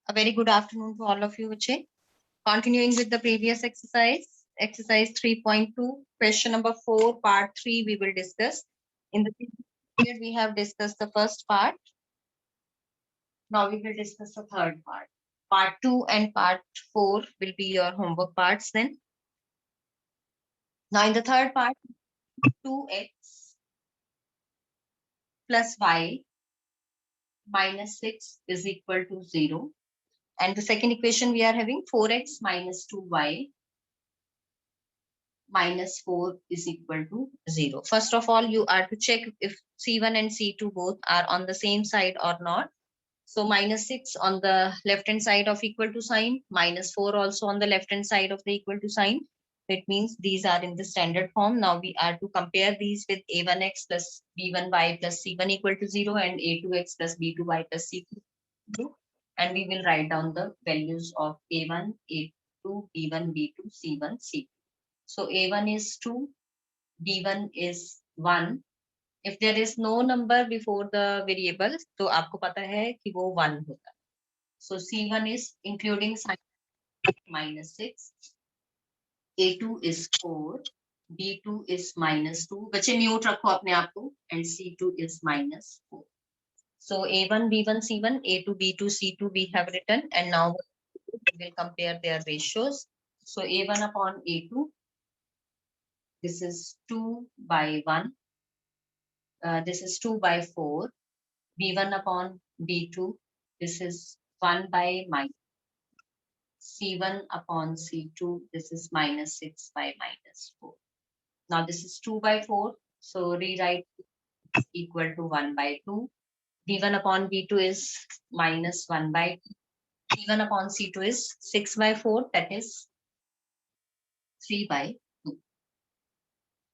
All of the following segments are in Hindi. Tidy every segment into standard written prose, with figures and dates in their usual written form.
A very good afternoon to all of you, Vijay. Continuing with the previous exercise 3.2, question number 4, part 3, we will discuss. In the previous period, we have discussed the first part. Now we will discuss the third part. Part 2 and part 4 will be your homework parts then. Now in the third part, 2x plus y minus 6 is equal to 0. And the second equation we are having 4x minus 2y minus 4 is equal to 0. First of all, you are to check if C1 and C2 both are on the same side or not. So minus 6 on the left hand side of equal to sign, minus 4 also on the left hand side of the equal to sign. That means these are in the standard form. Now we are to compare these with a1x plus b1y plus c1 equal to 0 and a2x plus b2y plus c2. And we will write down the values of a1, a2, b1, b2, c1, c2. So a1 is 2, b1 is 1. If there is no number before the variable, तो आपको पता है कि वो 1 होता है. So c1 is including sign minus 6, a2 is 4, b2 is minus 2. बच्चे म्यूट रखो अपने आप को, and c2 is minus 4. So a1, b1, c1, a2, b2, c2 we have written, and now we will compare their ratios. So a1 upon a2, this is 2 by 1. This is 2 by 4. b1 upon b2, this is 1 by minus. c1 upon c2, this is minus 6 by minus 4. Now this is 2 by 4, so rewrite equal to 1 by 2. b1 upon b2 is minus 1 by 2. c1 upon c2 is 6 by 4, that is 3 by 2.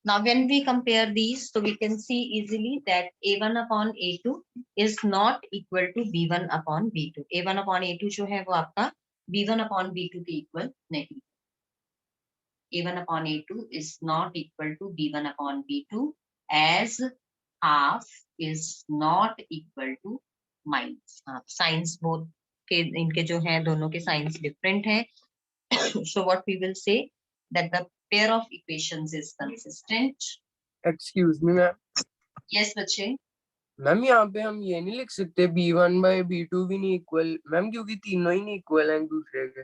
Now, when we compare these, so we can see easily that a1 upon a2 is not equal to b1 upon b2. a1 upon a2 जो है वो आपका b1 upon b2 के equal नहीं. a1 upon a2 is not equal to b1 upon b2 as half is not equal to minus half. Signs both के इनके जो हैं दोनों के signs different हैं. So what we will say that the pair of equations is consistent. Excuse me ma'am. Yes, बच्चे. मैम यहाँ पे हम ये नहीं लिख सकते b1 बाय b2 भी नहीं इक्वल मैम, क्योंकि तीनों ही नहीं इक्वल हैं एक दूसरे के.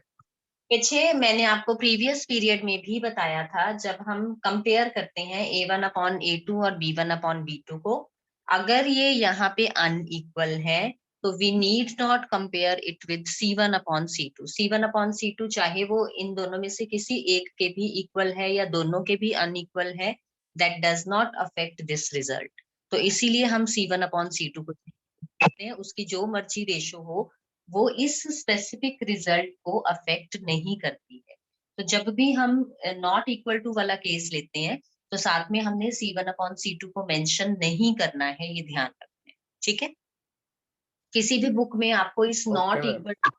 पीछे मैंने आपको प्रीवियस पीरियड में भी बताया था, जब हम कंपेयर करते हैं a1 अपॉन a2 और b1 अपॉन b2 को, अगर ये यहाँ पे अनइक्वल है तो we need not compare it with c1 upon c2. c1 upon c2 चाहे वो इन दोनों में से किसी एक के भी इक्वल है या दोनों के भी अनइक्वल है, that does not affect this result. तो इसीलिए हम c1 अपॉन c2 को कहते हैं, उसकी जो मर्जी रेशो हो वो इस स्पेसिफिक रिजल्ट को अफेक्ट नहीं करती है. तो जब भी हम नॉट इक्वल टू वाला केस लेते हैं तो साथ में हमने c1 अपॉन c2 को मेंशन नहीं करना है, ये ध्यान रखना है. ठीक है. किसी भी बुक में आपको इस not equal to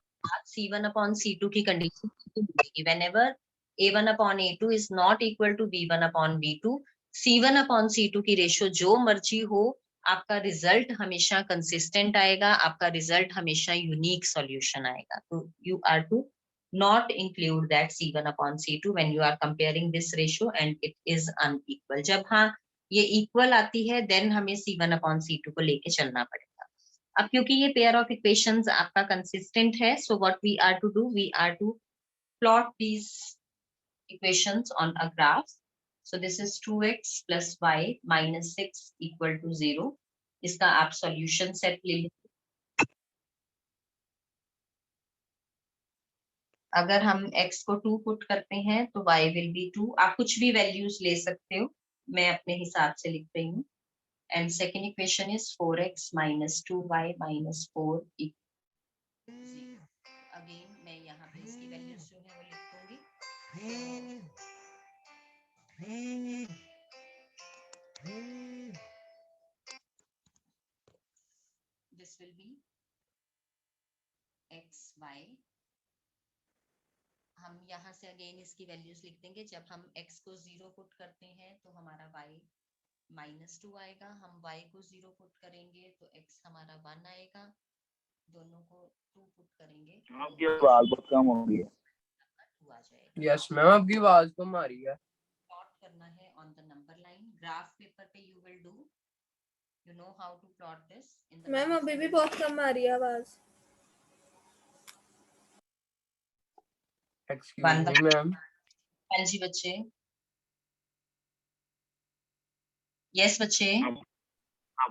c1 upon c2 की कंडीशन मिलेगी. Whenever a1 upon a2 is not equal to b1 upon b2, c1 upon c2 की रेशो जो मर्जी हो, आपका रिजल्ट हमेशा कंसिस्टेंट आएगा, आपका रिजल्ट हमेशा यूनिक सॉल्यूशन आएगा. तो you are to not include that c1 upon c2 when you are comparing this ratio and it is unequal. जब हाँ ये इक्वल आती है देन हमें c1 upon c2 को लेके चलना पड़ेगा. अब क्योंकि ये पेयर ऑफ इक्वेशंस आपका कंसिस्टेंट है, so what we are to do, we are to plot these equations on a graph. So this is 2x plus y minus 6 equal to 0. इसका आप सॉल्यूशन सेट ले लीजिए. अगर हम x को 2 पुट करते हैं तो y will be 2. आप कुछ भी वैल्यूज ले सकते हो, मैं अपने हिसाब से लिख रही हूँ. And second equation is 4x minus 2y minus 4 equal 0. Again मैं यहाँ पे इसकी वैल्यूज जो है वो लिख दूंगी. This will be x y. हम यहाँ से अगेन इसकी वैल्यूज लिख देंगे. जब हम x को 0 पुट करते हैं तो हमारा y -2 आएगा. हम y को 0 पुट करेंगे तो x हमारा 1 आएगा. दोनों को 2 पुट करेंगे आपकी आवाज बहुत कम हो गई है। 2 आ जाएगा। यस मैम, आपकी आवाज कम आ रही है। प्लॉट करना है on the number line graph paper पे। You will do, you know how to plot this in the ma'am अभी भी बहुत कम आ रही है आवाज। Excuse me ma'am. हाँ जी बच्चे, यस बच्चे।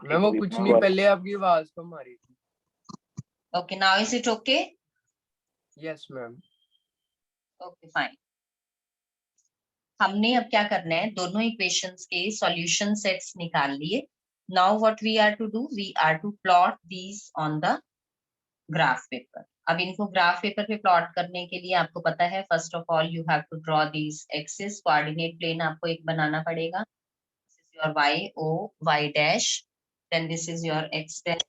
मैम वो कुछ नहीं, पहले आपकी आवाज कम आ रही थी। Okay, now is it okay? Yes ma'am. Okay fine. हमने अब क्या करना है, दोनों इक्वेशंस के सॉल्यूशन सेट्स निकाल लिए। Now what we are to do, we are to plot these on the graph paper. अब इनको ग्राफ पेपर पे प्लॉट करने के लिए आपको पता है, first of all you have to draw these axis. Coordinate plane आपको एक बनाना पड़ेगा। This is your y, o, y dash, then this is your x dash,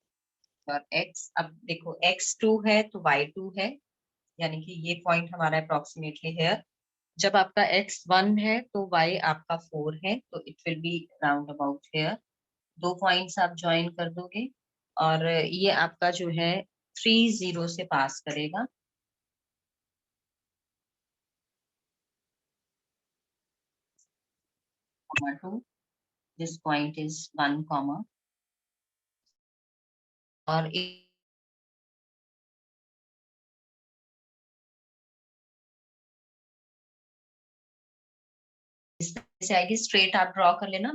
your x। अब देखो x2 है तो y2 है, यानी कि ये पॉइंट हमारा अप्रोक्सीमेटली है। जब आपका x1 है तो y आपका 4 है, तो it will be round about here. 2 points आप ज्वाइन कर दोगे और ये आपका जो है 3 0 से पास करेगा। (2) दिस पॉइंट इज 1, और इस तरह से आएगी। स्ट्रेट आप ड्रॉ कर लेना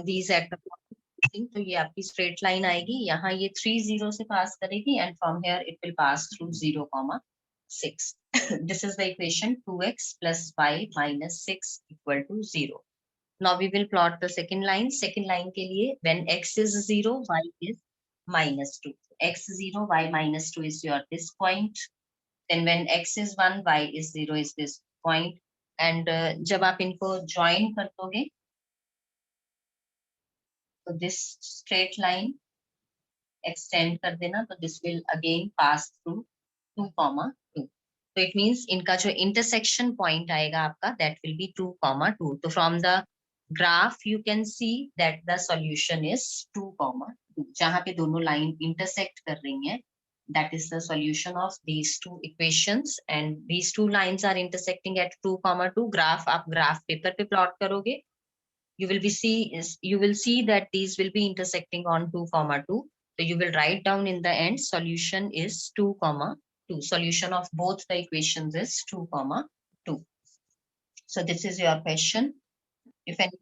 दीज एट द, तो ये आपकी स्ट्रेट लाइन आएगी। यहाँ ये 3 0 से पास करेगी and from here it will pass through 0, 6। This is the equation 2x plus y minus 6 equal to 0. Now we will plot the second line. Second line के लिए when x is 0, y is -2. x 0, y -2 is your this point. Then when x is 1, y is 0 is this point. And जब आप इनको join कर दोगे, तो this straight line extend कर देना, तो this will again pass through 2, 2. So it means इनका जो intersection point आएगा आपका, that will be 2, 2. तो from the graph you can see that the solution is 2, 2. जहाँ पे दोनों line intersect कर रही हैं, that is the solution of these two equations, and these two lines are intersecting at 2, 2. Graph आप graph paper पे plot करोगे, you will see that these will be intersecting on 2, 2. So you will write down in the end solution is 2, 2. Solution of both the equations is 2, 2. So this is your question. If any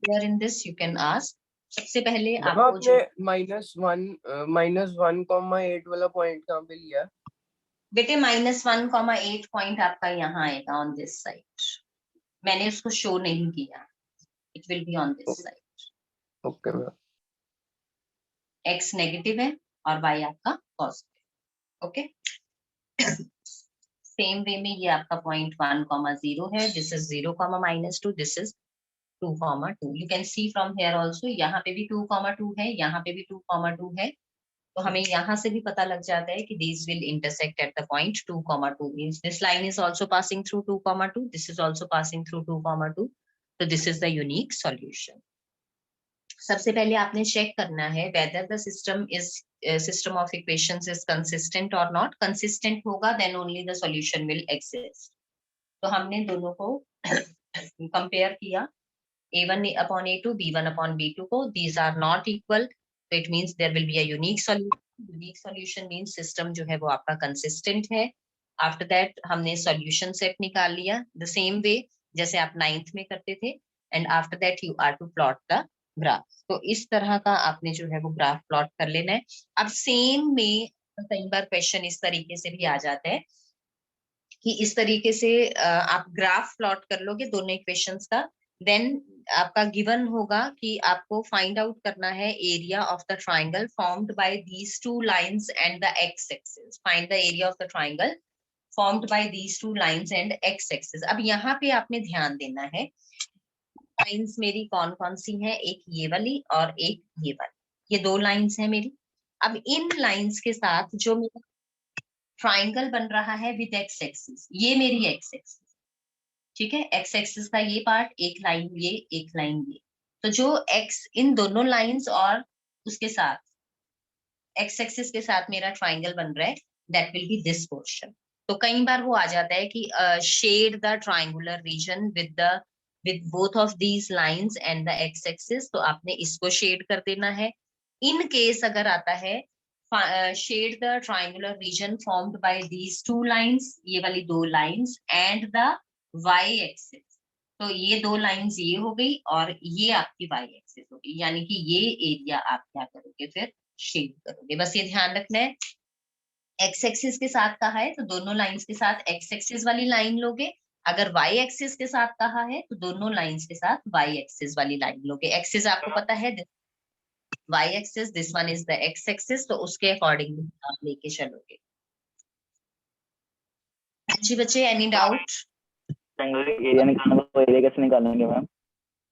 here in this you can ask. सबसे पहले आपको जो -1,8 वाला पॉइंट कहाँ पे लिया? बेटे -1,8 पॉइंट आपका यहाँ आएगा ऑन दिस साइड। मैंने उसको शो नहीं किया, it will be on this side. Okay ma'am. x negative है और y आपका पॉजिटिव। ओके, सेम वे में ये आपका पॉइंट 1, 0 है। This is 0, -2, this is 2, 2. You can see from here also, यहाँ पे भी 2, 2 है, यहाँ पे भी 2, 2 है। तो हमें यहाँ से भी पता लग जाता है कि these will intersect at the point 2, 2. Means this line is also passing through 2, 2. This is also passing through 2, 2. So this is the unique solution. सबसे पहले आपने चेक करना है whether the system of equations is consistent or not. Consistent होगा then only the solution will exist. तो हमने दोनों को कंपेयर किया, a1 upon a2, b1 upon b2 को. These are not equal, so it means there will be a unique solution. Unique solution means system जो है वो आपका consistent है. After that हमने solution set निकाल लिया the same way जैसे आप 9th में करते थे, and after that you are to plot the graph. तो इस तरह का आपने जो है वो ग्राफ प्लॉट कर लेना है। अब सेम में कई बार क्वेश्चन इस तरीके से भी आ जाता है कि इस तरीके से आप ग्राफ प्लॉट कर लोगे दोनों इक्वेशंस का, देन आपका गिवन होगा कि आपको फाइंड आउट करना है area of the triangle formed by these two lines and the x axis. Find the area of the triangle formed by these two lines and x axis. अब यहाँ पे आपने ध्यान देना है लाइंस मेरी कौन कौन सी हैं, एक ये वाली और एक ये वाली, ये 2 लाइंस हैं मेरी। अब इन लाइंस के साथ जो मेरा ट्राइंगल बन रहा है विद एक्स एक्सिस, ये मेरी एक्स एक्सिस, ठीक है। एक्स एक्सिस का ये पार्ट, एक लाइन ये, एक लाइन ये। तो जो एक्स इन दोनों लाइंस और उसके साथ एक्स एक्सिस के साथ मेरा ट्राइंगल बन रहा है, that will be this portion. तो कई बार वो आ जाता है कि shade the triangular region with both of these lines and the x axis, तो आपने इसको शेड कर देना है। इन केस अगर आता है shade the triangular region formed by these two lines, ये वाली दो lines and the y axis, तो ये दो लाइंस ये हो गई और ये आपकी वाई एक्सिस हो गई, यानी कि ये एरिया आप क्या करोगे फिर शेड करोगे। बस ये ध्यान रखना है, एक्स एक्सिस के साथ कहा है तो दोनों लाइंस के साथ एक्स एक्सिस वाली लाइन लोगे, अगर वाई एक्सिस के साथ कहा है तो दोनों लाइंस के साथ वाई एक्सिस वाली लाइन लोगे। एक्सिस आपको पता है y axis, this one is the x axis, तो उसके अकॉर्डिंग आप लेके चलोगे। जी बच्चे, एनी डाउट? एरिया निकालना, तो एरिया कैसे निकालेंगे मैम?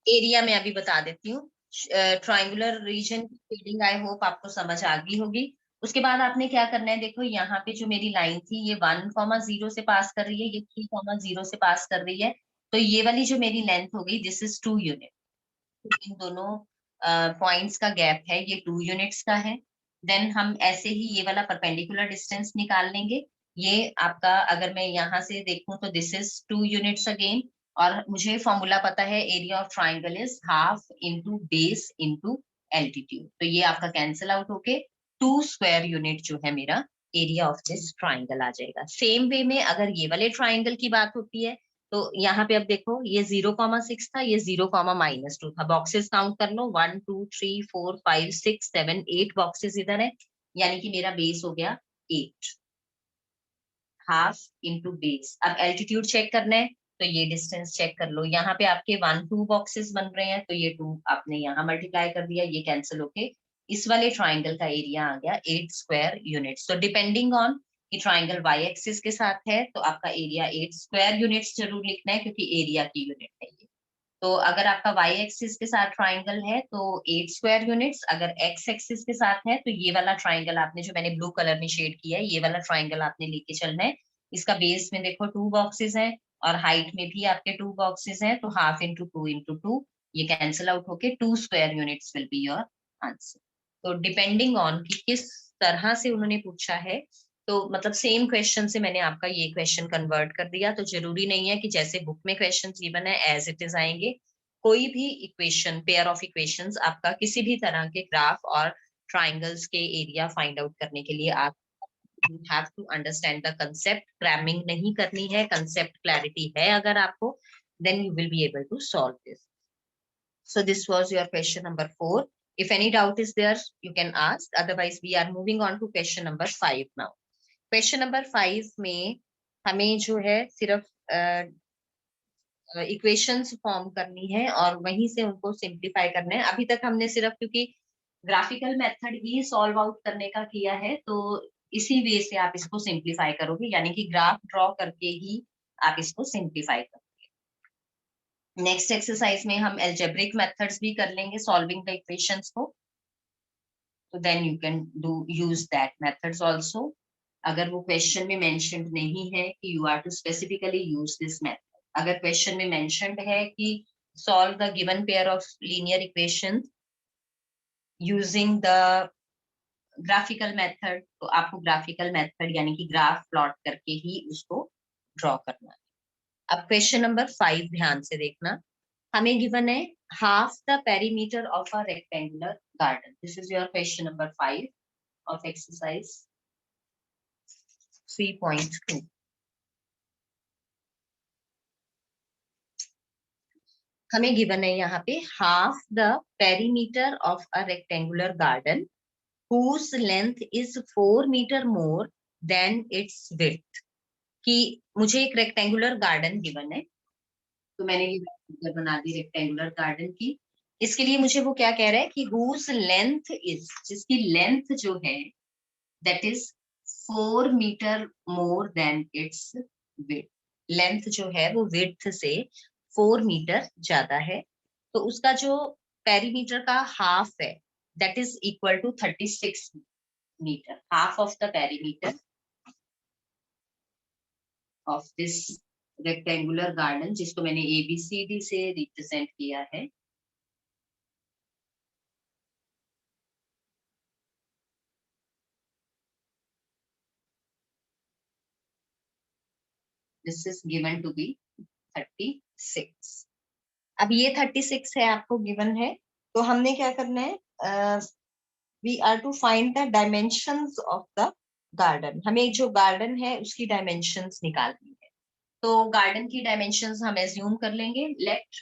एरिया में अभी बता देती हूँ। ट्राइंगुलर रीजन की शेडिंग आई होप आपको समझ आ गई होगी। उसके बाद आपने क्या करना है, देखो यहाँ पे जो मेरी लाइन थी ये 1,0 से पास कर रही है, ये 3,0 से पास कर रही है, तो ये वाली जो मेरी लेंथ हो गई दिस इज 2 यूनिट। इन दोनों पॉइंट्स का गैप है, ये 2 यूनिट्स का है। देन हम ऐसे ही ये वाला परपेंडिकुलर डिस्टेंस निकाल लेंगे। ये आपका अगर मैं यहाँ से देखूं तो दिस इज 2 यूनिट्स अगेन, और मुझे फॉर्मूला पता है area of triangle is half into base into altitude, तो ये आपका कैंसिल आउट होके 2 स्क्वायर यूनिट जो है मेरा एरिया ऑफ दिस ट्राइंगल आ जाएगा। सेम वे में अगर ये वाले ट्राइंगल की बात होती है तो यहाँ पे अब देखो ये 0,6 था, ये 0,-2 था। बॉक्सेस काउंट कर लो, 1 2 3 4 5 6 7 8 बॉक्सेस इधर है, यानी कि मेरा बेस हो गया 8, हाफ इंटू बेस। अब एल्टीट्यूड चेक करना है तो ये डिस्टेंस चेक कर लो, यहाँ पे आपके 1 2 बॉक्सेस बन रहे हैं तो ये 2 आपने यहाँ मल्टीप्लाई कर दिया, ये कैंसिल होके इस वाले ट्राइंगल का एरिया आ गया 8 स्क्वायर यूनिट्स। तो डिपेंडिंग ऑन कि ट्राइंगल वाई एक्सिस के साथ है तो आपका एरिया 8 स्क्वायर यूनिट्स जरूर लिखना है, क्योंकि एरिया की यूनिट है ये। तो अगर आपका वाई एक्सिस के साथ ट्राइंगल है तो 8 स्क्वायर यूनिट्स, अगर एक्स एक्सिस के साथ है तो ये वाला ट्राइंगल आपने जो मैंने ब्लू कलर में शेड किया है ये वाला ट्राइंगल आपने लेके चलना है। इसका बेस में देखो 2 बॉक्सेस हैं और हाइट में भी आपके 2 बॉक्सेस हैं, तो हाफ इंटू 2 इंटू 2, ये कैंसिल आउट होके 2 square units will be your answer. तो डिपेंडिंग ऑन कि किस तरह से उन्होंने पूछा है, तो मतलब सेम क्वेश्चन से मैंने आपका ये क्वेश्चन कन्वर्ट कर दिया। तो जरूरी नहीं है कि जैसे बुक में क्वेश्चन गिवन है एज इट इज आएंगे, कोई भी इक्वेशन, पेयर ऑफ इक्वेशंस आपका किसी भी तरह के ग्राफ और ट्राइंगल्स के एरिया फाइंड आउट करने के लिए आप you have to understand the concept, cramming नहीं करनी है, concept clarity है अगर आपको, then you will be able to solve this. So this was your question number 4. If any doubt is there, you can ask. Otherwise, we are moving on to question number 5 now. Question number 5 में हमें जो है सिर्फ इक्वेशंस फॉर्म करनी है और वहीं से उनको सिंप्लीफाई करना है। अभी तक हमने सिर्फ क्योंकि ग्राफिकल मेथड ही सॉल्व आउट करने का किया है, तो इसी वे से आप इसको सिंप्लीफाई करोगे, यानी कि ग्राफ ड्रॉ करके ही आप इसको सिंप्लीफाई करोगे। नेक्स्ट एक्सरसाइज में हम एल्जेब्रिक मेथड्स भी कर लेंगे सॉल्विंग द इक्वेशंस को, तो then you can do use that methods also. अगर वो क्वेश्चन में मेंशन्ड नहीं है कि you are to specifically use this method, अगर क्वेश्चन में मेंशन्ड है कि solve the given pair of linear equation using the graphical method, तो आपको ग्राफिकल मेथड यानी कि ग्राफ प्लॉट करके ही उसको ड्रॉ करना है। अब क्वेश्चन नंबर 5 ध्यान से देखना, हमें गिवन है half the perimeter of a rectangular garden. This is your question number 5 of exercise 3.2। हमें गिवन है यहाँ पे half the perimeter of a rectangular garden whose length is 4 meter more than its width। कि मुझे एक रेक्टेंगुलर गार्डन गिवन है, तो मैंने ये फिगर बना दी रेक्टेंगुलर गार्डन की। इसके लिए मुझे वो क्या कह रहा है कि whose length is, जिसकी लेंथ जो है that is 4 meter more than its width। Length जो है वो width से 4 मीटर ज्यादा है, तो उसका जो पेरीमीटर का हाफ है that is equal to 36 meter, half of the perimeter of this rectangular garden, जिसको मैंने ABCD से रिप्रेजेंट किया है। This is given to be 36। अब ये 36 है, आपको गिवन है, तो हमने क्या करना है, we are to find the dimensions of the garden. हमें जो गार्डन है उसकी डायमेंशंस निकालनी है। तो गार्डन की डायमेंशंस हम एज्यूम कर लेंगे। लेट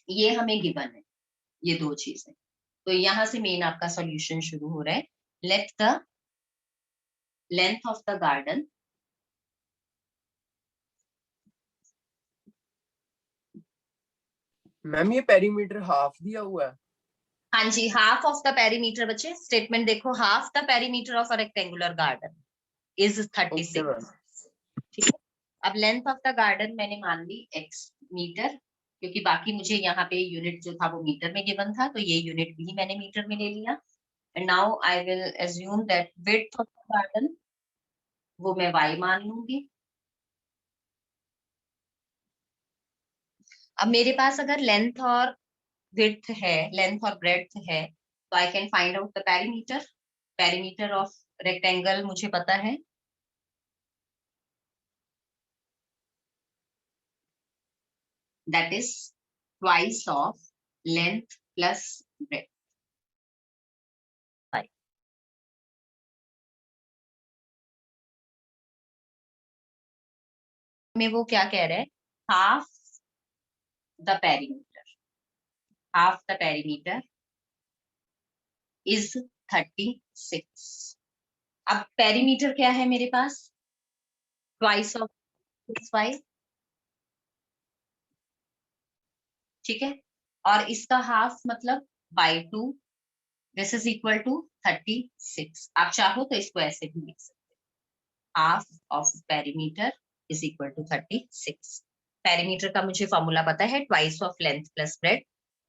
ये हमें गिवन है, ये दो चीजें, तो यहां से मेन आपका सॉल्यूशन शुरू हो रहा है। Let the length of the garden ma'am ये पेरीमीटर हाफ दिया हुआ है। हाँ जी, हाफ ऑफ द पेरीमीटर। बच्चे स्टेटमेंट देखो, half the perimeter of a rectangular garden is 36। Okay ma'am. ठीक है। अब लेंथ ऑफ द गार्डन मैंने मान ली x मीटर, क्योंकि बाकी मुझे यहाँ पे यूनिट जो था वो मीटर में गिवन था, तो ये यूनिट भी मैंने मीटर में ले लिया। And now I will assume that width of the garden वो मैं y मान लूंगी। अब मेरे पास अगर लेंथ और विड्थ है, लेंथ और ब्रेड्थ है, तो I can find out the perimeter. Perimeter of rectangle मुझे पता है, that is twice of length plus breadth. में वो क्या कह रहे हैं, half the perimeter, half the perimeter is 36। अब पेरीमीटर क्या है मेरे पास, twice of 6y, ठीक है, और इसका हाफ मतलब by 2, this is equal to 36। आप चाहो तो इसको ऐसे भी लिख सकते हैं, half of perimeter is equal to 36। Perimeter का मुझे फॉर्मूला पता है, twice of length plus breadth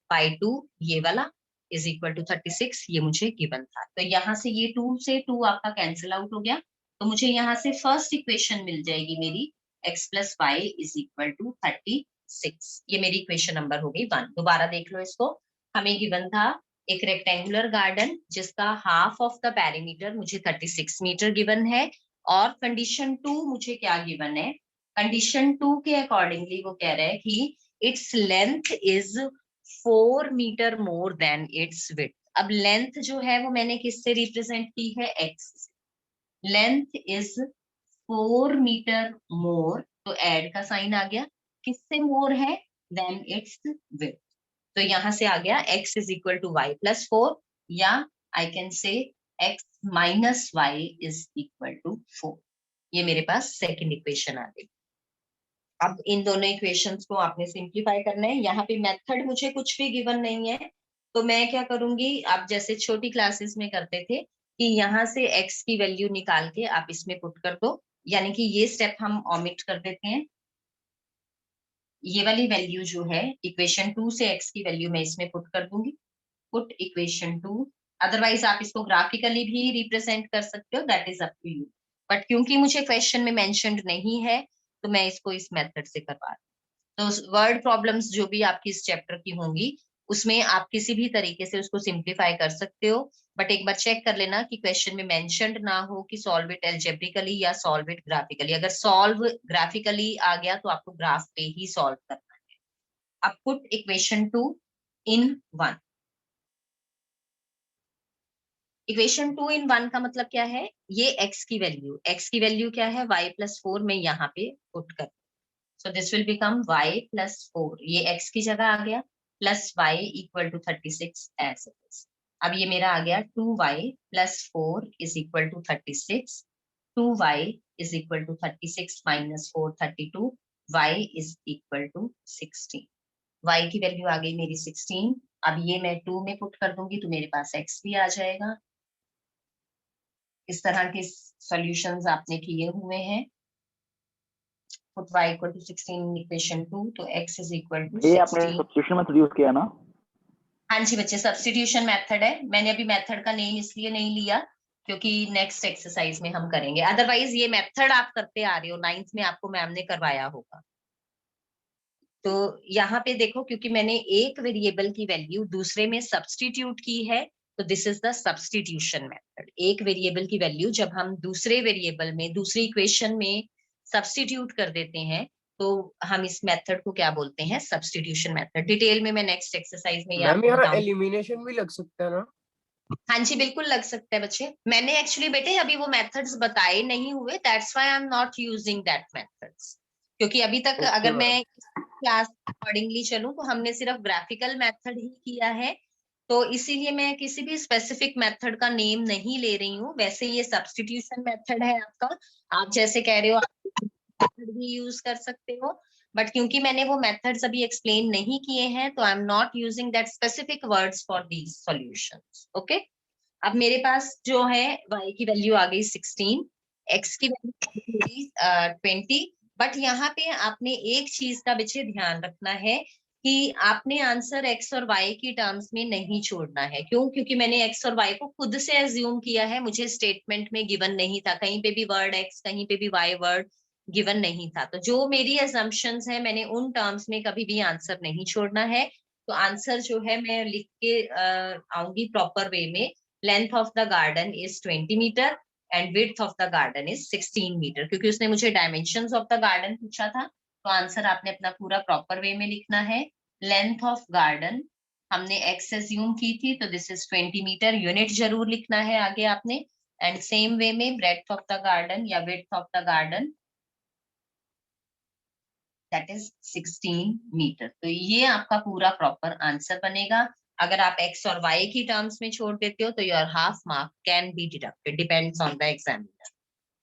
by 2, ये वाला इज इक्वल टू 36, ये मुझे गिवन था। तो यहाँ से ये 2 से 2 आपका कैंसिल आउट हो गया, तो मुझे यहाँ से फर्स्ट इक्वेशन मिल जाएगी मेरी, x plus y is equal to 36। ये मेरी इक्वेशन नंबर हो गई 1। दोबारा देख लो इसको, हमें गिवन था एक रेक्टेंगुलर गार्डन जिसका हाफ ऑफ द पेरीमीटर मुझे 36 मीटर गिवन है, और कंडीशन 2 मुझे क्या गिवन है, कंडीशन 2 के अकॉर्डिंगली वो कह रहा है कि it's length is 4 meter more than it's width. अब लेंथ जो है वो मैंने किससे रिप्रेजेंट की है, x। Length is 4 meter more, तो ऐड का साइन आ गया, किससे मोर है, देन इट्स विड्थ। तो यहां से आ गया x is equal to y plus 4, या I can say x minus y is equal to 4। ये मेरे पास सेकंड इक्वेशन आ गई। अब इन दोनों इक्वेशंस को आपने सिंप्लीफाई करना है। यहाँ पे मेथड मुझे कुछ भी गिवन नहीं है, तो मैं क्या करूंगी, आप जैसे छोटी क्लासेस में करते थे कि यहाँ से x की वैल्यू निकाल के आप इसमें पुट कर दो, यानी कि ये स्टेप हम ऑमिट कर देते हैं। ये वाली वैल्यू जो है इक्वेशन 2 से x की वैल्यू मैं इसमें पुट कर दूंगी, पुट इक्वेशन 2। अदरवाइज आप इसको ग्राफिकली भी रिप्रेजेंट कर सकते हो, that is up to you, but क्योंकि मुझे क्वेश्चन में मेंशन्ड नहीं है तो मैं इसको इस मेथड से करवा रही हूँ। तो वर्ड प्रॉब्लम्स जो भी आपकी इस चैप्टर की होंगी उसमें आप किसी भी तरीके से उसको सिंप्लीफाई कर सकते हो, बट एक बार चेक कर लेना कि क्वेश्चन में मेंशन्ड ना हो कि सॉल्व इट एल्जेब्रिकली या सॉल्व इट ग्राफिकली। अगर सॉल्व ग्राफिकली आ गया तो आपको ग्राफ पे ही सॉल्व करना है। अब पुट इक्वेशन 2 इन 1। इक्वेशन 2 इन 1 का मतलब क्या है, ये x की वैल्यू क्या है, y प्लस 4 में यहाँ पे पुट कर, so this will become y plus 4, ये x की जगह आ गया, plus y equal to 36 as it is. अब ये मेरा आ गया 2y plus 4 is equal to 36, 2y is equal to 36 minus 4 32, y is equal to 16। y की वैल्यू आ गई मेरी 16। अब ये मैं 2 में पुट कर दूंगी तो मेरे पास x भी आ जाएगा। इस तरह के सॉल्यूशंस आपने किए हुए हैं। Put y equal to 16 equation 2, तो x इज इक्वल टू 16। ये आपने सब्स्टिट्यूशन मेथड यूज किया ना? हाँ जी बच्चे, सब्स्टिट्यूशन मेथड है। मैंने अभी मेथड का नेम इसलिए नहीं लिया क्योंकि नेक्स्ट एक्सरसाइज में हम करेंगे, अदरवाइज ये मेथड आप करते आ रहे हो, 9th में आपको मैम ने करवाया होगा। तो यहाँ पे देखो, क्योंकि मैंने एक वेरिएबल की वैल्यू दूसरे में सब्स्टिट्यूट की है, तो this is the substitution method. एक वेरिएबल की वैल्यू जब हम दूसरे वेरिएबल में, दूसरी इक्वेशन में सब्स्टिट्यूट कर देते हैं, तो हम इस मेथड को क्या बोलते हैं, सब्स्टिट्यूशन मेथड। डिटेल में मैं नेक्स्ट एक्सरसाइज में ये मैम आपको यहाँ बताऊंगी। एलिमिनेशन भी लग सकता है ना? हाँ जी, बिल्कुल लग सकता है बच्चे। मैंने एक्चुअली बेटे अभी वो मेथड्स बताए नहीं हुए, that's why I am not using that methods, क्योंकि अभी तक ओके अगर मैम। मैं क्लास अकॉर्डिंगली चलूं तो हमने सिर्फ ग्राफिकल मेथड ही किया है, तो इसीलिए मैं किसी भी स्पेसिफिक मेथड का नेम नहीं ले रही हूँ। वैसे ये सब्स्टिट्यूशन मेथड है आपका, आप जैसे कह रहे हो आप मेथड भी यूज कर सकते हो, बट क्योंकि मैंने वो मेथड्स अभी एक्सप्लेन नहीं किए हैं, तो I am not using that specific words for these solutions. Okay, अब मेरे पास जो है y की वैल्यू आ गई 16, x की वैल्यू 20, बट यहाँ पे आपने एक चीज का बच्चे ध्यान रखना है कि आपने आंसर x और y की टर्म्स में नहीं छोड़ना है। क्यों? क्योंकि मैंने x और y को खुद से एज्यूम किया है, मुझे स्टेटमेंट में गिवन नहीं था, कहीं पे भी वर्ड x कहीं पे भी y वर्ड गिवन नहीं था। तो जो मेरी एजम्पशंस है मैंने उन टर्म्स में कभी भी आंसर नहीं छोड़ना है। तो आंसर जो है मैं लिख के आऊंगी प्रॉपर वे में। Length of the garden is 20 meter and width of the garden is 16 meter, क्योंकि उसने मुझे डायमेंशंस ऑफ द गार्डन पूछा था, तो आंसर आपने अपना पूरा प्रॉपर वे में लिखना है। लेंथ ऑफ गार्डन हमने x एज्यूम की थी, तो दिस इज 20 मीटर, यूनिट जरूर लिखना है आगे आपने। एंड सेम वे में ब्रेड्थ ऑफ द गार्डन या width of the garden that is 16 meter. तो ये आपका पूरा प्रॉपर आंसर बनेगा। अगर आप x और y की टर्म्स में छोड़ देते हो तो your half mark can be deducted, depends on the examiner.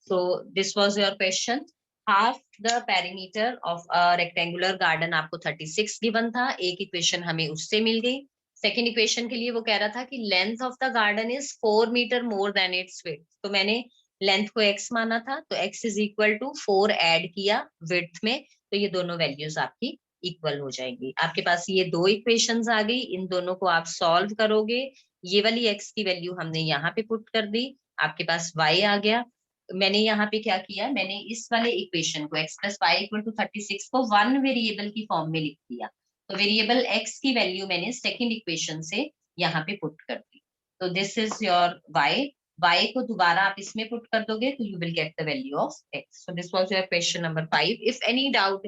So this was your question. Half the perimeter of a rectangular garden आपको 36 गिवन था, एक इक्वेशन हमें उससे मिल गई। सेकेंड इक्वेशन के लिए वो कह रहा था कि length of the garden is 4 meter more than it's width, तो मैंने लेंथ को x माना था, तो x is equal to 4 add किया विड्थ में, तो ये दोनों वैल्यूज आपकी इक्वल हो जाएंगी। आपके पास ये दो इक्वेशंस आ गई, इन दोनों को आप सॉल्व करोगे। ये वाली x की वैल्यू हमने यहाँ पे पुट कर दी, आपके पास y आ गया। मैंने यहाँ पे क्या किया, मैंने इस वाले इक्वेशन को x plus y equal to 36 को वन वेरिएबल की फॉर्म में लिख दिया, तो वेरिएबल x की वैल्यू मैंने सेकेंड इक्वेशन से यहाँ पे पुट कर दी। तो दिस इज योर y को दोबारा आप इसमें पुट कर दोगे तो you will get the value of x। So this was your question number 5। If any doubt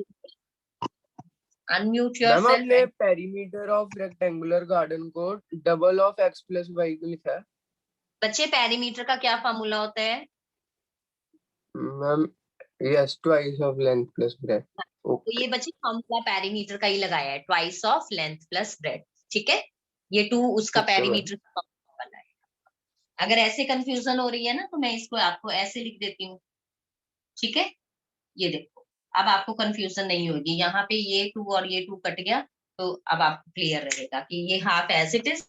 unmute ma'am yourself आपने and perimeter of rectangular garden को double of x plus Y को लिखा है। बच्चे पेरीमीटर का क्या फॉर्मूला होता है? Ma'am yes, twice of length plus breadth. तो ओके ये बच्चे फॉर्मूला पेरीमीटर का ही लगाया है, twice of length plus breadth. ठीक है, ये 2 उसका ओके मैम। पेरीमीटर का फॉर्मूला है। अगर ऐसे कंफ्यूजन हो रही है ना तो मैं इसको आपको ऐसे लिख देती हूँ। ठीक है, ये देखो, अब आपको कंफ्यूजन नहीं होगी, यहाँ पे ये 2 और ये 2 कट गया, तो अब आपको क्लियर रहेगा कि ये half as it is.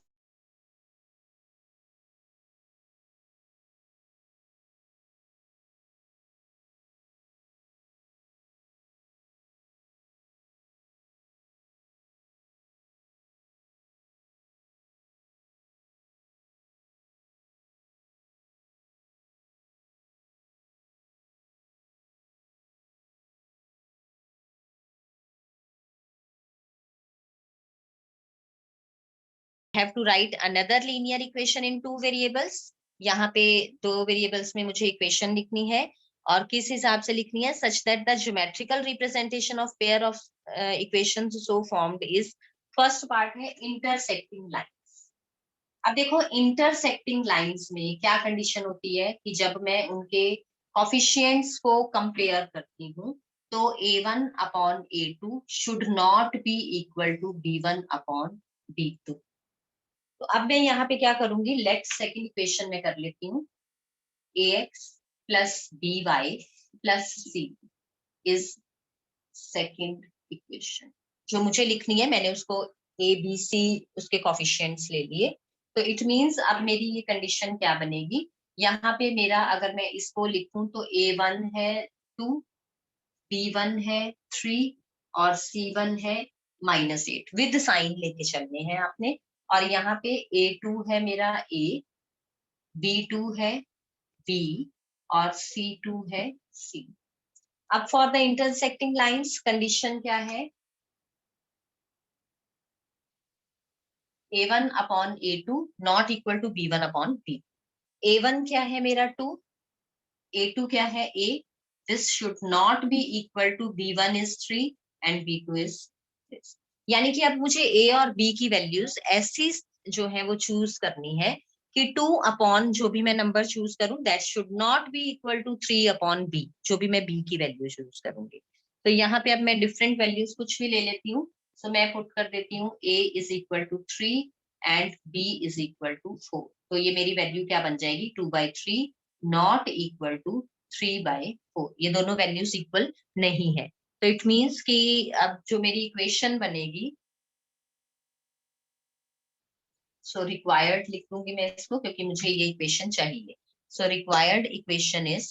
Have to write another linear equation in 2 variables. यहाँ पे 2 वेरिएबल्स में मुझे इक्वेशन लिखनी है, और किस हिसाब से लिखनी है, such that the geometrical representation of pair of equations so formed is. First part है इंटरसेक्टिंग लाइंस। अब देखो इंटरसेक्टिंग लाइंस में क्या कंडीशन होती है कि जब मैं उनके कोफिशिएंट्स को कंपेयर करती हूँ तो a1 upon a2 should not be equal to b1 upon b2। तो अब मैं यहाँ पे क्या करूंगी, लेट सेकंड इक्वेशन में कर लेती हूँ, ax plus by plus c is second equation. जो मुझे लिखनी है मैंने उसको a b c उसके कोफिशिएंट्स ले लिए। तो इट मींस अब मेरी ये कंडीशन क्या बनेगी, यहाँ पे मेरा अगर मैं इसको लिखूं तो a1 है 2, b1 है 3 और c1 है -8, विद साइन लेके चलने हैं आपने। और यहाँ पे a2 है मेरा a, b2 है b और c2 है c। अब for the intersecting lines condition क्या है, a1 upon a2 not equal to b1 upon b। a1 क्या है मेरा 2, a2 क्या है a, this should not be equal to b1 is 3 and b2 is this. यानी कि अब मुझे a और b की वैल्यूज ऐसी जो है वो चूज करनी है कि 2 अपॉन जो भी मैं नंबर चूज करूं that should not be equal to 3 upon b, जो भी मैं b की वैल्यू चूज करूंगी। तो यहाँ पे अब मैं डिफरेंट वैल्यूज कुछ भी ले लेती हूँ। सो मैं पुट कर देती हूँ a is equal to 3 and b is equal to 4। तो ये मेरी वैल्यू क्या बन जाएगी 2/3 नॉट इक्वल टू 3/4। ये दोनों वैल्यूज इक्वल नहीं है। तो इट मीन्स कि अब जो मेरी इक्वेशन बनेगी, सो रिक्वायर्ड लिख दूंगी मैं इसको क्योंकि मुझे ये इक्वेशन चाहिए। So required equation is,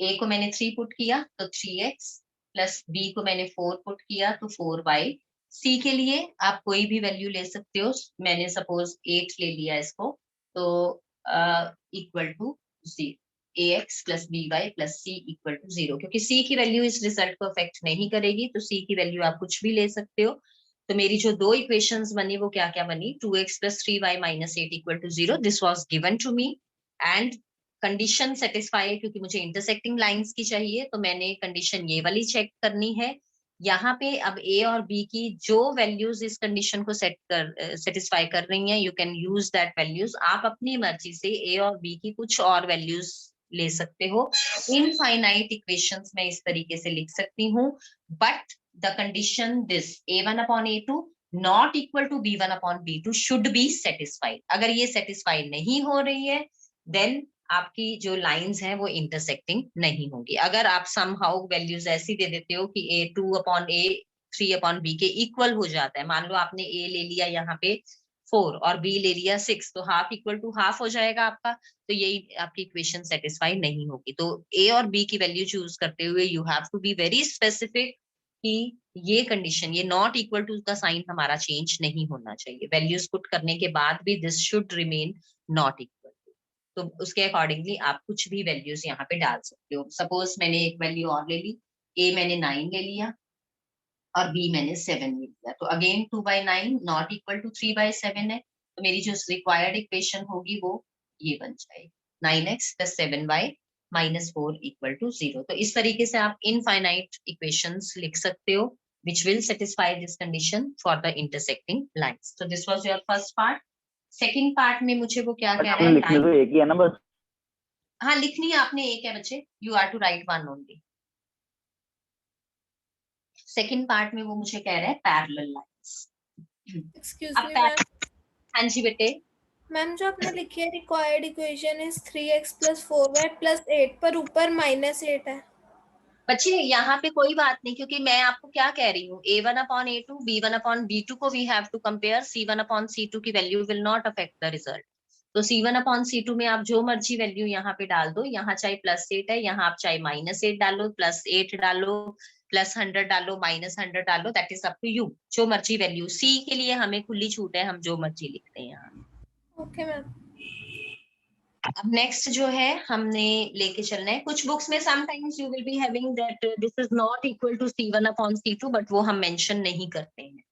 a को मैंने 3 पुट किया तो 3x प्लस b को मैंने 4 पुट किया तो 4y। c के लिए आप कोई भी वैल्यू ले सकते हो, मैंने सपोज 8 ले लिया इसको, तो equal to 0 ax plus by plus c equal to 0, क्योंकि c की वैल्यू इस रिजल्ट को अफेक्ट नहीं करेगी तो c की वैल्यू आप कुछ भी ले सकते हो। तो मेरी जो दो इक्वेशंस बनी वो क्या क्या बनी, 2x plus 3y minus 8 equal to 0, this was given to me and condition satisfy है क्योंकि मुझे इंटरसेक्टिंग लाइंस की चाहिए, तो मैंने कंडीशन ये वाली चेक करनी है। यहाँ पे अब a और b की जो वैल्यूज इस कंडीशन को सेटिस्फाई कर रही हैं, you can use that values. आप अपनी मर्जी से a और b की कुछ और वैल्यूज ले सकते हो। इनफाइनाइट इक्वेशंस मैं इस तरीके से लिख सकती हूँ, but the condition this a1 upon a2 not equal to b1 upon b2 should be satisfied. अगर ये सेटिस्फाई नहीं हो रही है देन आपकी जो लाइंस हैं वो इंटरसेक्टिंग नहीं होंगी। अगर आप समहाउ वैल्यूज ऐसी दे देते हो कि a2 upon a 3 upon b के इक्वल हो जाता है, मान लो आपने a ले लिया यहाँ पे 4 और b ले लिया 6, तो हाफ इक्वल टू हाफ हो जाएगा आपका, तो यही आपकी इक्वेशन सेटिस्फाई नहीं होगी। तो a और b की वैल्यू चूज करते हुए you have to be very specific कि ये कंडीशन, ये नॉट इक्वल टू का साइन हमारा चेंज नहीं होना चाहिए। वैल्यूज पुट करने के बाद भी this should remain not equal to, तो उसके अकॉर्डिंगली आप कुछ भी वैल्यूज यहाँ पे डाल सकते हो। सपोज मैंने एक वैल्यू और ले ली, a मैंने 9 ले लिया और b मैंने 7 ले लिया, तो अगेन 2/9 नॉट इक्वल टू 3/7 है, तो मेरी जो रिक्वायर्ड इक्वेशन होगी वो ये बन जाएगी 9x plus 7y minus 4 equal to 0। तो इस तरीके से आप इनफाइनाइट इक्वेशंस लिख सकते हो which will satisfy this condition for the intersecting lines. So this was your first part. Second part में मुझे वो क्या कह रहा है, लिखने तो एक ही है ना बस। हाँ लिखनी है आपने एक है बच्चे, you are to write one only. Second part में वो मुझे कह रहा है parallel lines. Excuse me ma'am. हाँ जी बेटे। मैम जो आपने लिखी है required equation is 3x plus 4y plus 8, पर ऊपर -8 है। बच्चे यहाँ पे कोई बात नहीं, क्योंकि मैं आपको क्या कह रही हूँ, a1 upon a2 b1 upon b2 को we have to compare, c1 upon c2 की value will not affect the result. तो c1 अपॉन c2 में आप जो मर्जी वैल्यू यहाँ पे डाल दो, यहाँ चाहे +8 है, यहाँ आप चाहे -8 डालो, +8 डालो, +100 डालो, -100 डालो, that is up to you. जो मर्जी वैल्यू, c के लिए हमें खुली छूट है, हम जो मर्जी लिखते हैं यहाँ। Okay ma'am. अब नेक्स्ट जो है हमने लेके चलना है, कुछ बुक्स में sometimes you will be having that this is not equal to c1 upon c2, but वो हम मेंशन नहीं करते हैं।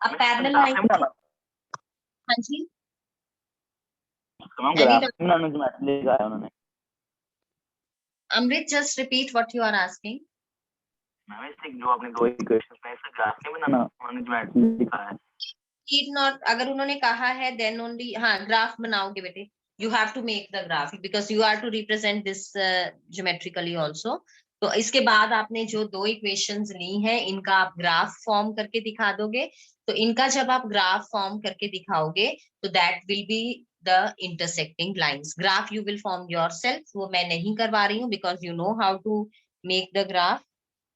अब पैरेलल लाइन, हाँ जी उन्होंने Amrit, just repeat what you are asking. जो आपने दो इक्वेशंस में इसका ग्राफ नहीं बनाना, उन्होंने ज्योमेट्री दिखाया है। नीड नॉट, अगर उन्होंने कहा है देन ओनली, हाँ ग्राफ बनाओगे बेटे, you have to make the graph because you are to represent this geometrically also। तो इसके बाद आपने जो दो इक्वेशंस ली हैं इनका आप ग्राफ फॉर्म करके दिखा दोगे। तो इनका जब आप ग्राफ फॉर्म करके दिखाओगे तो that will be the intersecting lines. Graph you will form yourself, वो मैं नहीं करवा रही हूँ because you know how to make the graph.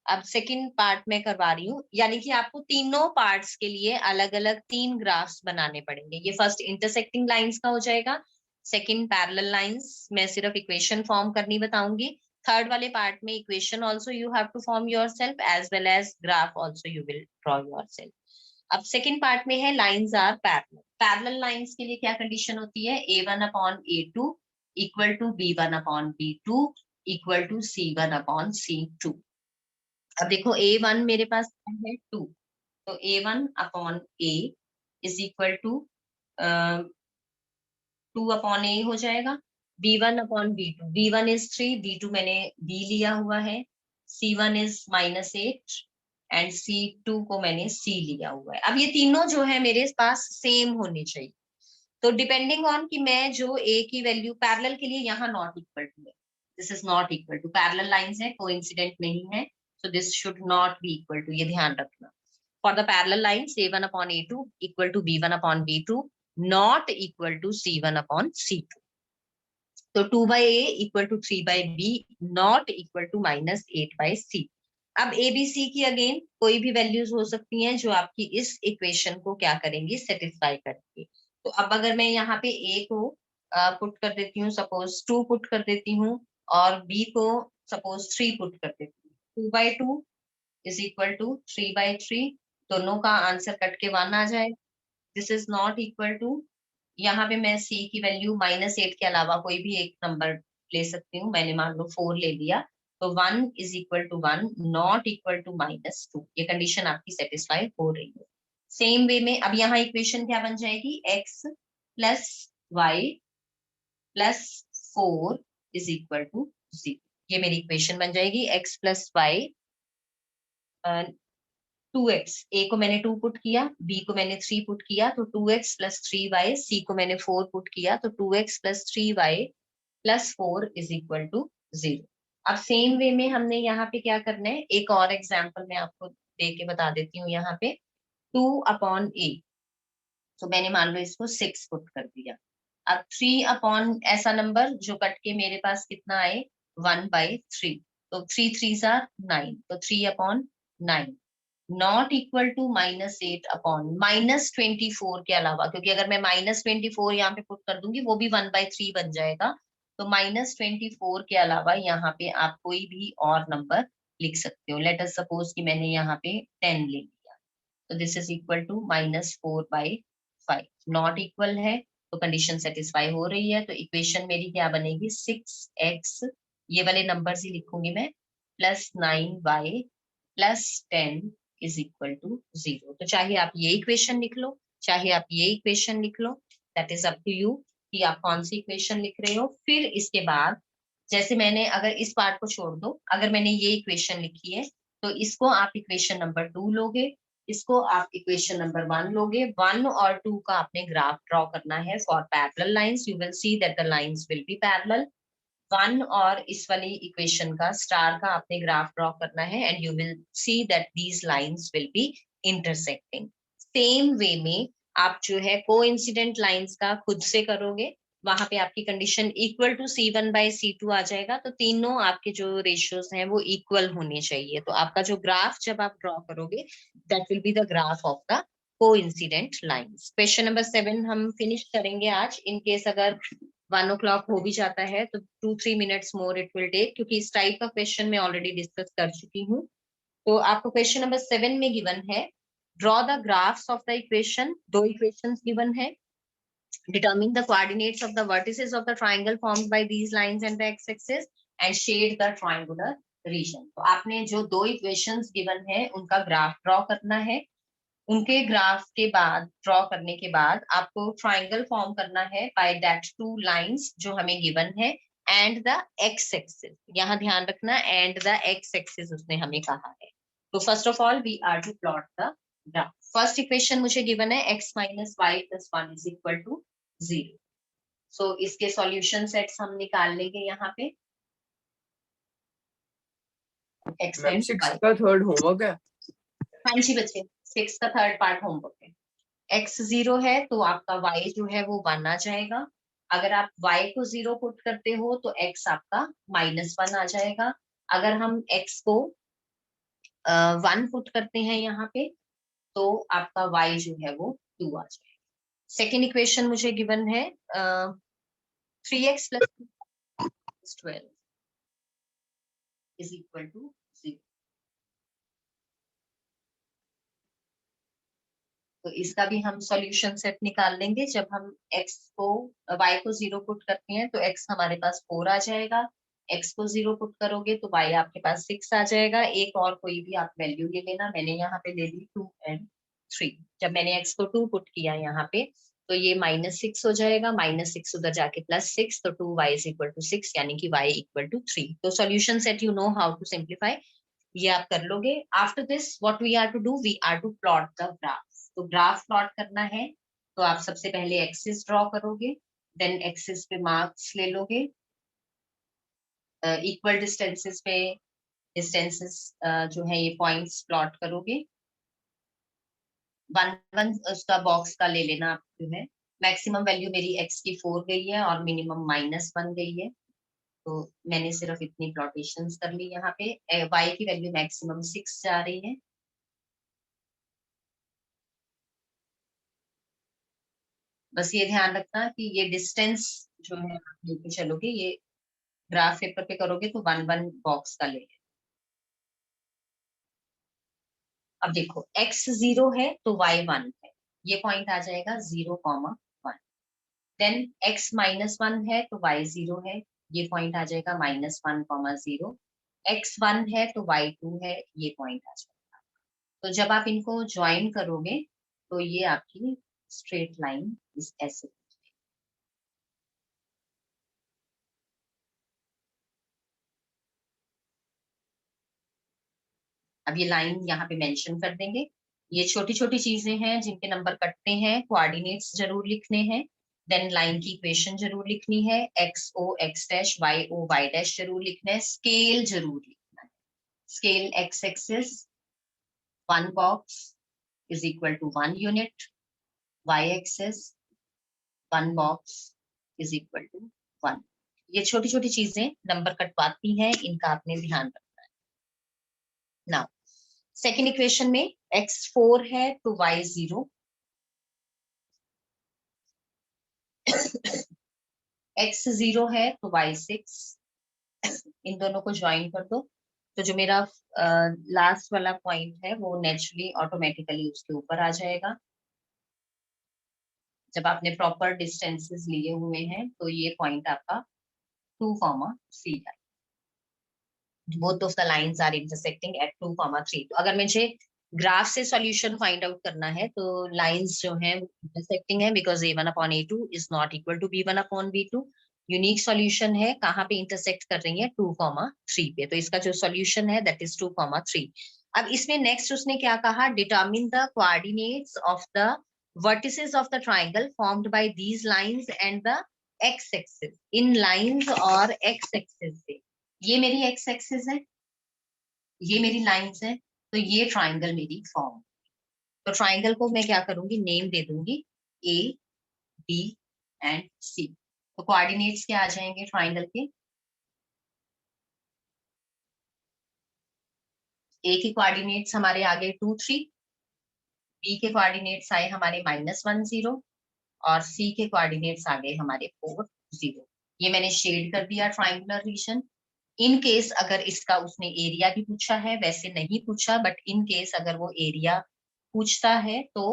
अब सेकंड पार्ट में करवा रही हूँ, यानी कि आपको तीनों पार्ट्स के लिए अलग अलग 3 ग्राफ्स बनाने पड़ेंगे। ये फर्स्ट इंटरसेक्टिंग लाइंस का हो जाएगा, सेकंड पैरेलल लाइंस मैं सिर्फ इक्वेशन फॉर्म करनी बताऊंगी, थर्ड वाले पार्ट में equation also you have to form yourself as well as graph also you will draw yourself. अब सेकंड पार्ट में है lines are parallel. Parallel lines के लिए क्या कंडीशन होती है, a1 upon a2 equal to b1 upon b2 equal to c1 upon c2। अब देखो a1 मेरे पास है 2, तो a1 upon a is equal to 2 upon a हो जाएगा, B1 upon B2, B1 is 3, B2 मैंने B लिया हुआ है, C1 इज -8 एंड C2 को मैंने C लिया हुआ है। अब ये तीनों जो है मेरे पास सेम होने चाहिए। तो डिपेंडिंग ऑन कि मैं जो A की वैल्यू पैरेलल के लिए यहाँ नॉट इक्वल टू है, this is not equal to, parallel lines है, कोइंसिडेंट नहीं है, so this should not be equal to, ये ध्यान रखना। For the parallel lines A1 upon A2 equal to B1 upon B2 not equal to C1 upon C2। तो 2/A equal to 3/B not equal to -8/C। अब ABC की अगेन कोई भी वैल्यूज हो सकती हैं जो आपकी इस इक्वेशन को क्या करेंगी, सेटिस्फाई करेंगे। तो अब अगर मैं यहाँ पे A को पुट कर देती हूँ, सपोज 2 पुट कर देती हूँ, और B को सपोज 3 पुट कर देती हूँ, 2/2 इज इक्वल टू 3/3, दोनों का आंसर कट के 1 आ जाए। This is not equal to, यहाँ पे मैं C की वैल्यू -8 के अलावा कोई भी एक नंबर ले सकती हूँ, मैंने मान लो 4 ले लिया, तो 1 is equal to 1 not equal to -2, ये कंडीशन आपकी सेटिस्फाई हो रही है। सेम वे में अब यहाँ इक्वेशन क्या बन जाएगी, x plus y plus 4 is equal to 0, ये मेरी इक्वेशन बन जाएगी। x plus Y 2x, A को मैंने 2 पुट किया, B को मैंने 3 पुट किया, तो 2x प्लस 3y, C को मैंने 4 पुट किया, तो 2x plus 3y plus 4 is equal to 0। अब सेम वे में हमने यहाँ पे क्या करना है, एक और एग्जांपल मैं आपको दे के बता देती हूँ। यहाँ पे 2 अपॉन A, तो मैंने मान लो इसको 6 पुट कर दिया। अब 3 अपॉन ऐसा नंबर जो कट के मेरे पास कितना आए, 1/3, तो 3 3s are 9, तो 3 upon 9 not equal to -8 upon -24 के अलावा, क्योंकि अगर मैं -24 यहाँ पे पुट कर दूंगी वो भी 1/3 बन जाएगा, तो -24 के अलावा यहाँ पे आप कोई भी और नंबर लिख सकते हो। लेट अस सपोज कि मैंने यहाँ पे 10 ले लिया, तो this is equal to -4/5, not equal है, तो कंडीशन सेटिस्फाई हो रही है। तो इक्वेशन मेरी क्या बनेगी, 6x, ये वाले नंबर्स ही लिखूंगी मैं, plus 9y plus 10 is equal to 0। तो चाहे आप ये इक्वेशन लिख लो, चाहे आप ये इक्वेशन लिख लो, that is up to you कि आप कौन सी इक्वेशन लिख रहे हो। फिर इसके बाद जैसे मैंने, अगर इस पार्ट को छोड़ दो, अगर मैंने ये इक्वेशन लिखी है, तो इसको आप इक्वेशन नंबर 2 लोगे, इसको आप इक्वेशन नंबर 1 लोगे। 1 और 2 का आपने ग्राफ ड्रॉ करना है for parallel lines, you will see that the lines will be parallel. 1 और इस वाली इक्वेशन का स्टार का आपने ग्राफ ड्रॉ करना है, and you will see that these lines will be intersecting. Same way में आप जो है कोइंसिडेंट लाइंस का खुद से करोगे, वहां पे आपकी कंडीशन इक्वल टू C1/C2 आ जाएगा, तो तीनों आपके जो रेशियोज हैं वो इक्वल होने चाहिए। तो आपका जो ग्राफ जब आप ड्रॉ करोगे, that will be the graph of the coincident lines. Question number 7 हम फिनिश करेंगे आज। इन केस अगर 1 o'clock हो भी जाता है तो 2-3 minutes more it will take, क्योंकि इस टाइप का क्वेश्चन मैं ऑलरेडी डिस्कस कर चुकी हूँ। तो आपको क्वेश्चन नंबर 7 में गिवन है, draw the graphs of the equation, 2 equations given है, determine the coordinates of the vertices of the triangle formed by these lines and the x-axis and shade the triangular region। तो आपने जो 2 इक्वेशंस गिवन है उनका ग्राफ ड्रॉ करना है। उनके ग्राफ के बाद, ड्रॉ करने के बाद आपको ट्राइंगल फॉर्म करना है बाय दैट 2 लाइंस जो हमें गिवन है, एंड द एक्स एक्सिस, यहाँ ध्यान रखना, एंड द एक्स एक्सिस उसने हमें कहा है। तो first of all we are to plot the graph. First equation मुझे गिवन है x minus y plus 1 is equal to 0। So इसके सॉल्यूशन सेट्स हम निकाल लेंगे यहाँ पे, x मैम एंड 6 y। का थर्ड होमवर्क है। हाँ जी बच्चे, 6 का थर्ड पार्ट होमवर्क है। x 0 है तो आपका y जो है वो 1 आ जाएगा। अगर आप y को 0 पुट करते हो तो x आपका -1 आ जाएगा। अगर हम x को 1 पुट करते हैं यहाँ पे, तो आपका y जो है वो 2 आ जाएगा। सेकेंड इक्वेशन मुझे गिवन है 3x plus 12 is equal to 0। तो इसका भी हम सॉल्यूशन सेट निकाल लेंगे। जब हम x को y को 0 पुट करते हैं तो x हमारे पास 4 आ जाएगा, x को 0 पुट करोगे तो y आपके पास 6 आ जाएगा। एक और कोई भी आप वैल्यू ले लेना, मैंने यहाँ पे ले ली 2 and 3। जब मैंने x को 2 पुट किया यहाँ पे तो ये -6 हो जाएगा, -6 उधर जाके +6, तो 2y इज इक्वल टू 6, यानी कि y इक्वल टू 3। तो solution set you know how to simplify, ये आप कर लोगे। After this what we are to do, we are to plot the graph. तो ग्राफ प्लॉट करना है तो आप सबसे पहले एक्सिस ड्रॉ करोगे, देन एक्सिस पे मार्क्स ले लोगे, इक्वल डिस्टेंसेस पे डिस्टेंसेस जो है ये पॉइंट्स प्लॉट करोगे। 1 उसका बॉक्स का ले लेना आप, जो है मैक्सिमम वैल्यू मेरी x की 4 गई है और मिनिमम -1 गई है, तो मैंने सिर्फ इतनी प्लॉटेशंस कर ली। यहाँ पे y की वैल्यू मैक्सिमम 6 जा रही है। बस ये ध्यान रखना कि ये डिस्टेंस जो है आप लेके चलोगे, ये ग्राफ पेपर पे करोगे तो 1 बॉक्स का ले। अब देखो x 0 है तो y 1 है, ये पॉइंट आ जाएगा 0,1। देन x -1 है तो y 0 है, ये पॉइंट आ जाएगा -1,0। x 1 है तो y 2 है, ये पॉइंट आ जाएगा। तो जब आप इनको ज्वाइन करोगे तो ये आपकी स्ट्रेट लाइन इस ऐसे। अब ये लाइन यहाँ पे मेंशन कर देंगे। ये छोटी छोटी चीजें हैं जिनके नंबर कटते हैं, कोऑर्डिनेट्स जरूर लिखने हैं, देन लाइन की इक्वेशन जरूर लिखनी है, x o x dash, y o y dash जरूर लिखना है, स्केल जरूर लिखना है। Scale x axis 1 box is equal to 1 unit, y axis 1 box is equal to 1। ये छोटी छोटी चीजें नंबर कटवाती हैं, इनका आपने ध्यान रखना है। नाउ सेकेंड इक्वेशन में x 4 है तो y 0, x 0 है तो y 6, इन दोनों को ज्वाइन कर दो। तो जो मेरा लास्ट वाला पॉइंट है वो नेचुरली ऑटोमेटिकली उसके ऊपर आ जाएगा। जब आपने प्रॉपर डिस्टेंसेस लिए हुए हैं तो ये पॉइंट आपका 2,3 है। Both of the lines are intersecting at 2,3। तो अगर मुझे ग्राफ से सॉल्यूशन फाइंड आउट करना है तो लाइंस जो हैं इंटरसेक्टिंग है, because a1/a2 is not equal to b1/b2। Unique solution है, कहाँ पे इंटरसेक्ट कर रही है, 2,3 पे। तो इसका जो सॉल्यूशन है दैट इज 2,3। अब इसमें नेक्स्ट उसने क्या कहा, determine the coordinates of the vertices of the triangle formed by these lines and the x axis. In lines और एक्स एक्सिस से, ये मेरी एक्स एक्सिस है, ये मेरी लाइंस है, तो ये ट्राइंगल मेरी फॉर्म। तो ट्राइंगल को मैं क्या करूंगी, नेम दे दूंगी ए बी एंड सी। तो कोऑर्डिनेट्स क्या आ जाएंगे ट्राइंगल के, ए के कोऑर्डिनेट्स हमारे आ गए 2 3, बी के कोऑर्डिनेट्स आए हमारे -1 0 और सी के कोऑर्डिनेट्स आ गए हमारे 4 0। ये मैंने शेड कर दिया ट्राइंगुलर रीजन। इन केस अगर इसका उसने एरिया भी पूछा है, वैसे नहीं पूछा, बट इन केस अगर वो एरिया पूछता है तो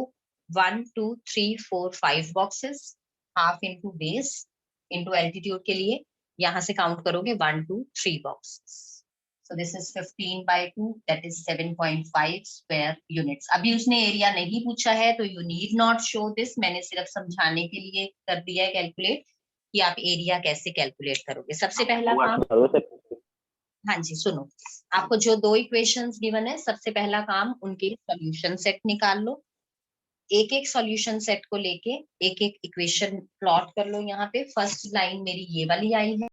1 2 3 4 5 boxes, half into base into altitude के लिए यहाँ से काउंट करोगे 1 2 3 boxes. So this is 15/2, that is 7.5 square units. अभी उसने एरिया नहीं पूछा है तो you need not show this, मैंने सिर्फ समझाने के लिए कर दिया है कैलकुलेट कि आप एरिया कैसे कैलकुलेट करोगे। सबसे पहला काम, हाँ जी सुनो, आपको जो 2 इक्वेशंस गिवन है, सबसे पहला काम उनके सॉल्यूशन सेट निकाल लो। एक एक सॉल्यूशन सेट को लेके एक एक इक्वेशन प्लॉट कर लो। यहाँ पे फर्स्ट लाइन मेरी ये वाली आई है,